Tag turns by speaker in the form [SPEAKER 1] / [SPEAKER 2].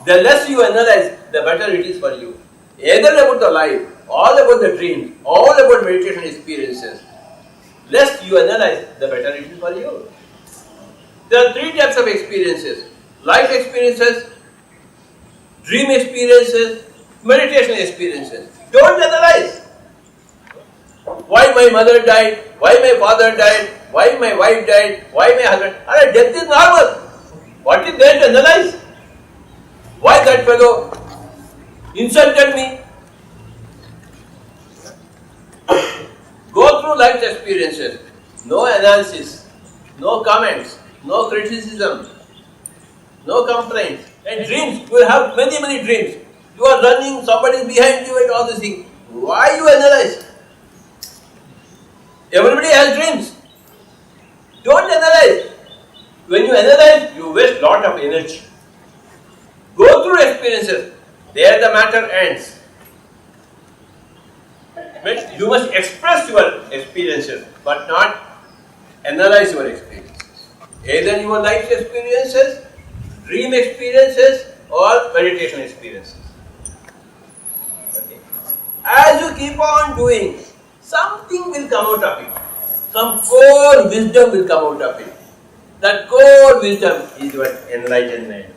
[SPEAKER 1] The less you analyze, the better it is for you. Either about the life, all about the dreams, all about meditation experiences. Less you analyze, the better it is for you. There are three types of experiences: life experiences, dream experiences, meditation experiences. Don't analyze. Why my mother died? Why my father died? Why my wife died? Why my husband? Death is normal. What is there to analyze? Why that fellow insulted me? Go through life's experiences. No analysis, no comments, no criticism, no complaints. And dreams, you will have many, many dreams. You are running, somebody is behind you and all these things. Why you analyze? Everybody has dreams. Don't analyze. When you analyze, you waste lot of energy. Go through experiences. There the matter ends. You must express your experiences, but not analyze your experiences. Either your life experiences, dream experiences, or meditation experiences. Okay. As you keep on doing, something will come out of it. Some core wisdom will come out of it. That core wisdom is your enlightenment.